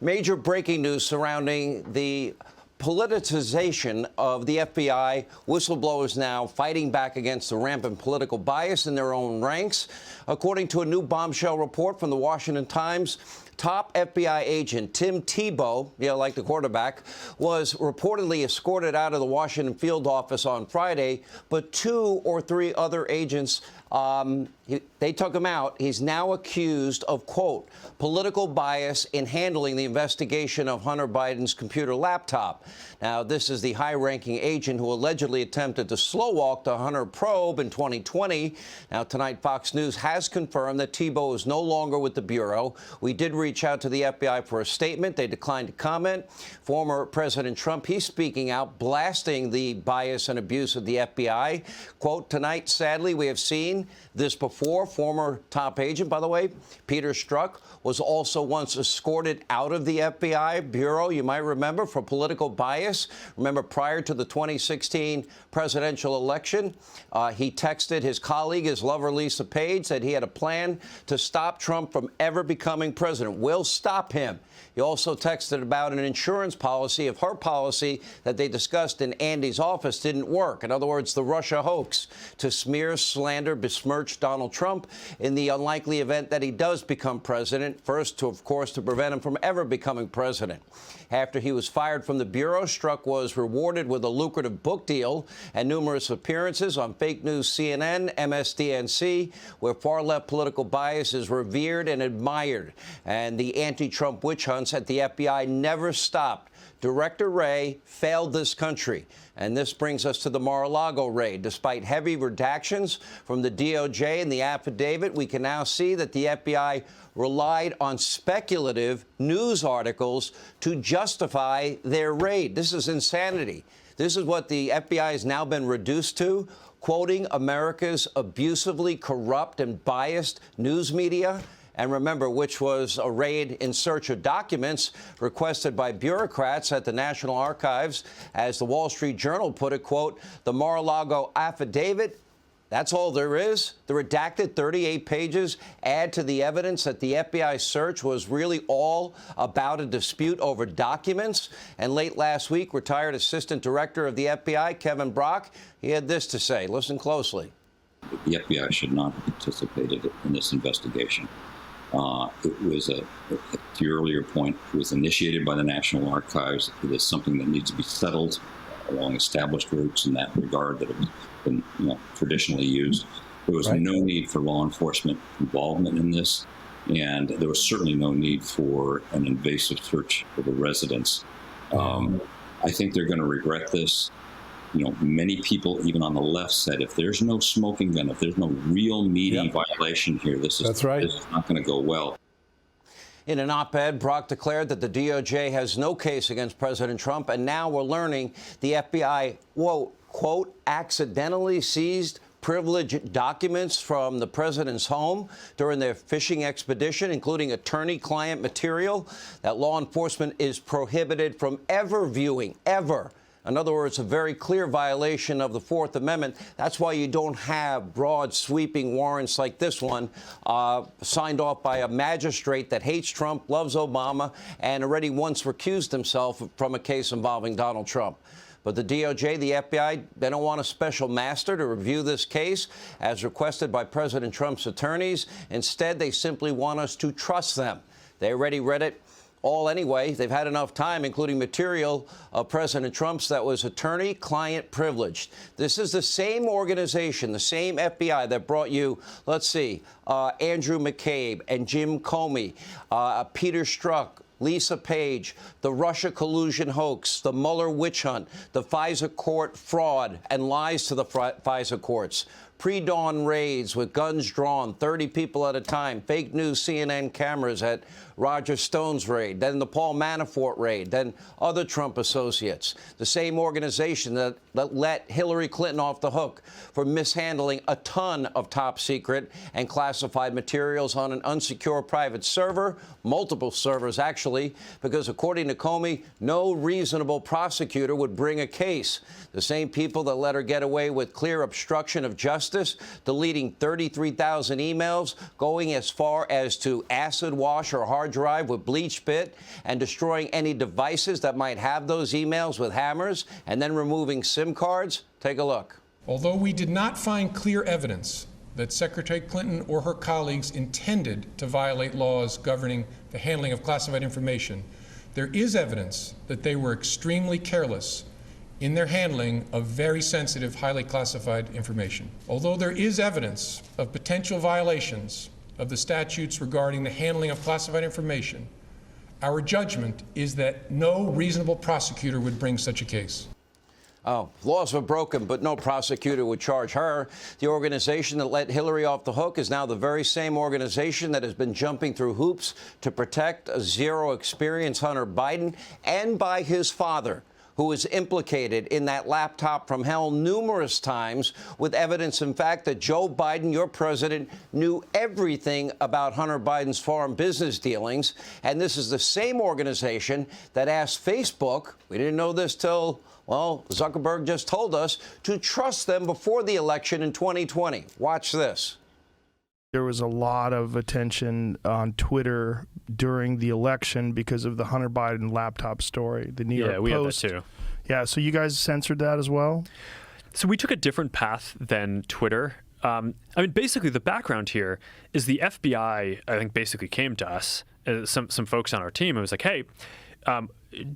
Major breaking news surrounding the politicization of the FBI. Whistleblowers now fighting back against the rampant political bias in their own ranks. According to a new bombshell report from the Washington Times, top FBI agent Tim Tebow, like the quarterback, was reportedly escorted out of the Washington field office on Friday, but 2 or 3 other agents, they took him out. He's now accused of, quote, political bias in handling the investigation of Hunter Biden's computer laptop. Now, this is the high-ranking agent who allegedly attempted to slow-walk the Hunter probe in 2020. Now, tonight, Fox News has confirmed that Tebow is no longer with the Bureau. We did reach out to the FBI for a statement. They declined to comment. Former President Trump, he's speaking out, blasting the bias and abuse of the FBI. Quote, tonight, sadly, we have seen this before. Former top agent, by the way, Peter Strzok, was also once escorted out of the FBI Bureau, you might remember, for political bias. Remember, prior to the 2016 presidential election, he texted his colleague, his lover, Lisa Page, that he had a plan to stop Trump from ever becoming president. We'll stop him. He also texted about an insurance policy if her policy that they discussed in Andy's office didn't work. In other words, the Russia hoax to smear, slander, besmirch Donald Trump in the unlikely event that he does become president. First, of course, to prevent him from ever becoming president. After he was fired from the Bureau, Strzok was rewarded with a lucrative book deal and numerous appearances on fake news CNN, MSDNC, where far-left political bias is revered and admired. And the anti-Trump witch hunts at the FBI never stopped. Director Wray failed this country. And this brings us to the Mar-a-Lago raid. Despite heavy redactions from the DOJ and the affidavit, we can now see that the FBI relied on speculative news articles to justify their raid. This is insanity. This is what the FBI has now been reduced to, quoting America's abusively corrupt and biased news media. And remember, which was a raid in search of documents requested by bureaucrats at the National Archives. As the Wall Street Journal put it, quote, the Mar-a-Lago affidavit, that's all there is. The redacted 38 pages add to the evidence that the FBI search was really all about a dispute over documents. And late last week, retired Assistant Director of the FBI, Kevin Brock, he had this to say. Listen closely. The FBI should not have participated in this investigation. It was, to your earlier point, it was initiated by the National Archives. It is something that needs to be settled along established routes in that regard that have been traditionally used. There was no need for law enforcement involvement in this, and there was certainly no need for an invasive search of the residence. I think they're going to regret this. Many people, even on the left, said if there's no smoking gun, if there's no real meaty violation here, this is not going to go well. In an op-ed, Brock declared that the DOJ has no case against President Trump, and now we're learning the FBI, quote, accidentally seized privileged documents from the president's home during their fishing expedition, including attorney-client material that law enforcement is prohibited from ever viewing, ever. In other words, a very clear violation of the Fourth Amendment. That's why you don't have broad, sweeping warrants like this one signed off by a magistrate that hates Trump, loves Obama, and already once recused himself from a case involving Donald Trump. But the DOJ, the FBI, they don't want a special master to review this case as requested by President Trump's attorneys. Instead, they simply want us to trust them. They already read it all anyway. They've had enough time, including material of President Trump's that was attorney-client privileged. This is the same organization, the same FBI that brought you, let's see, Andrew McCabe and Jim Comey, Peter Strzok, Lisa Page, the Russia collusion hoax, the Mueller witch hunt, the FISA court fraud and lies to the FISA courts, pre-dawn raids with guns drawn, 30 people at a time, fake news CNN cameras at Roger Stone's raid, then the Paul Manafort raid, then other Trump associates. The same organization that let Hillary Clinton off the hook for mishandling a ton of top secret and classified materials on an unsecure private server, multiple servers actually, because according to Comey, no reasonable prosecutor would bring a case. The same people that let her get away with clear obstruction of justice justice, deleting 33,000 emails, going as far as to acid wash her hard drive with bleach spit, and destroying any devices that might have those emails with hammers, and then removing SIM cards? Take a look. Although we did not find clear evidence that Secretary Clinton or her colleagues intended to violate laws governing the handling of classified information, there is evidence that they were extremely careless in their handling of very sensitive, highly classified information. Although there is evidence of potential violations of the statutes regarding the handling of classified information, our judgment is that no reasonable prosecutor would bring such a case. Oh, laws were broken, but no prosecutor would charge her. The organization that let Hillary off the hook is now the very same organization that has been jumping through hoops to protect a zero-experience Hunter Biden, and by his father, who was implicated in that laptop from hell numerous times, with evidence, in fact, that Joe Biden, your president, knew everything about Hunter Biden's foreign business dealings. And this is the same organization that asked Facebook, we didn't know this till, well, Zuckerberg just told us, to trust them before the election in 2020. Watch this. There was a lot of attention on Twitter during the election because of the Hunter Biden laptop story. The New York Post. Yeah, we have that too. Yeah, so you guys censored that as well? So we took a different path than Twitter. I mean, basically, the background here is the FBI, I think, basically came to us, some folks on our team, and was like, hey,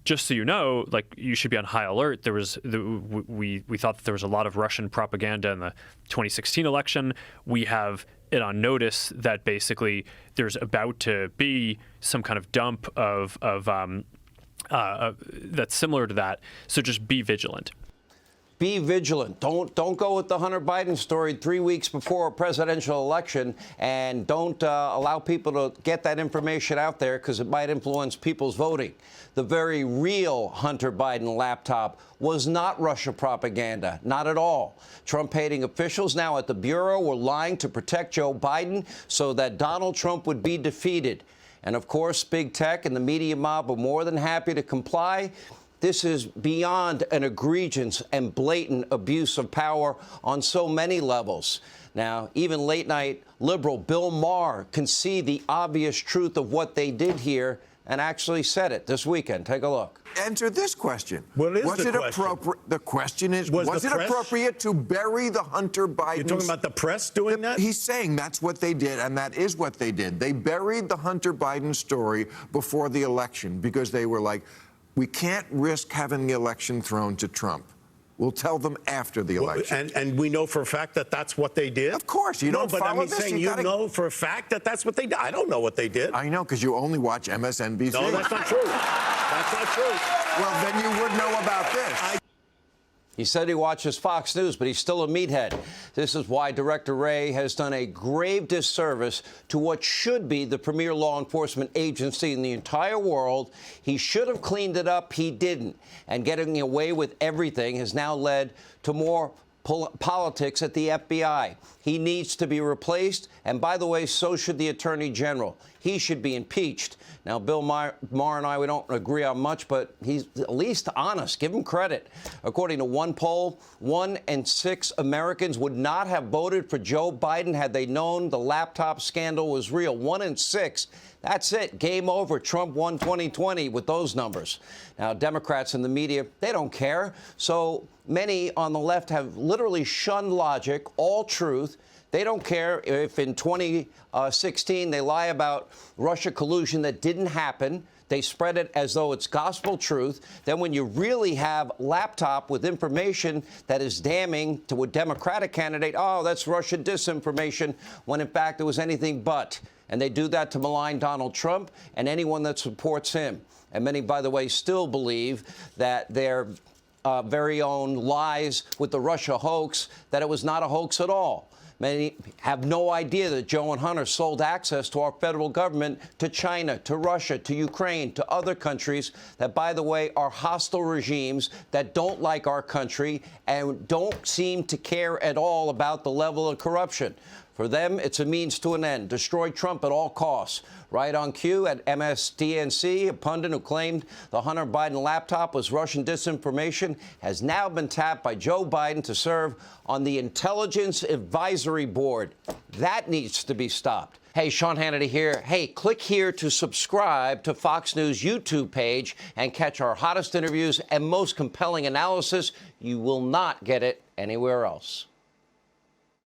just so you know, like, you should be on high alert. There was we thought that there was a lot of Russian propaganda in the 2016 election. We have it on notice that basically there's about to be some kind of dump of that's similar to that. So just be vigilant. Be vigilant. Don't go with the Hunter Biden story 3 weeks before a presidential election, and don't allow people to get that information out there because it might influence people's voting. The very real Hunter Biden laptop was not Russia propaganda, not at all. Trump-hating officials now at the Bureau were lying to protect Joe Biden so that Donald Trump would be defeated. And of course, big tech and the media mob were more than happy to comply. This is beyond an egregious and blatant abuse of power on so many levels. Now, even late-night liberal Bill Maher can see the obvious truth of what they did here and actually said it this weekend. Take a look. Answer this question. What is was the it question? appropriate? The question is, was it appropriate to bury the Hunter Biden? You're talking about the press doing that? He's saying that's what they did, and that is what they did. They buried the Hunter Biden story before the election because they were like, we can't risk having the election thrown to Trump. We'll tell them after the election. And we know for a fact that that's what they did? Of course. You don't but follow I'm this. saying you know for a fact that that's what they did. I don't know what they did. I know, because you only watch MSNBC. No, that's not true. That's not true. Well, then you would know about this. He said he watches Fox News, but he's still a meathead. This is why Director Wray has done a grave disservice to what should be the premier law enforcement agency in the entire world. He should have cleaned it up. He didn't. And getting away with everything has now led to more politics at the FBI. He needs to be replaced. And by the way, so should the Attorney General. He should be impeached. Now, Bill Maher and I, we don't agree on much, but he's at least honest. Give him credit. According to one poll, 1 in 6 Americans would not have voted for Joe Biden had they known the laptop scandal was real. 1 in 6. That's it. Game over. Trump won 2020 with those numbers. Now, Democrats and the media, they don't care. So many on the left have literally shunned logic, all truth. They don't care if in 2016 they lie about Russia collusion that didn't happen. They spread it as though it's gospel truth. Then when you really have laptop with information that is damning to a Democratic candidate, oh, that's Russian disinformation, when in fact it was anything but. And they do that to malign Donald Trump and anyone that supports him. And many, by the way, still believe that their very own lies with the Russia hoax, that it was not a hoax at all. Many have no idea that Joe and Hunter sold access to our federal government to China, to Russia, to Ukraine, to other countries that, by the way, are hostile regimes that don't like our country and don't seem to care at all about the level of corruption. For them, it's a means to an end. Destroy Trump at all costs. Right on cue at MSDNC, a pundit who claimed the Hunter Biden laptop was Russian disinformation has now been tapped by Joe Biden to serve on the Intelligence Advisory Board. That needs to be stopped. Hey, Sean Hannity here. Hey, click here to subscribe to Fox News YouTube page and catch our hottest interviews and most compelling analysis. You will not get it anywhere else.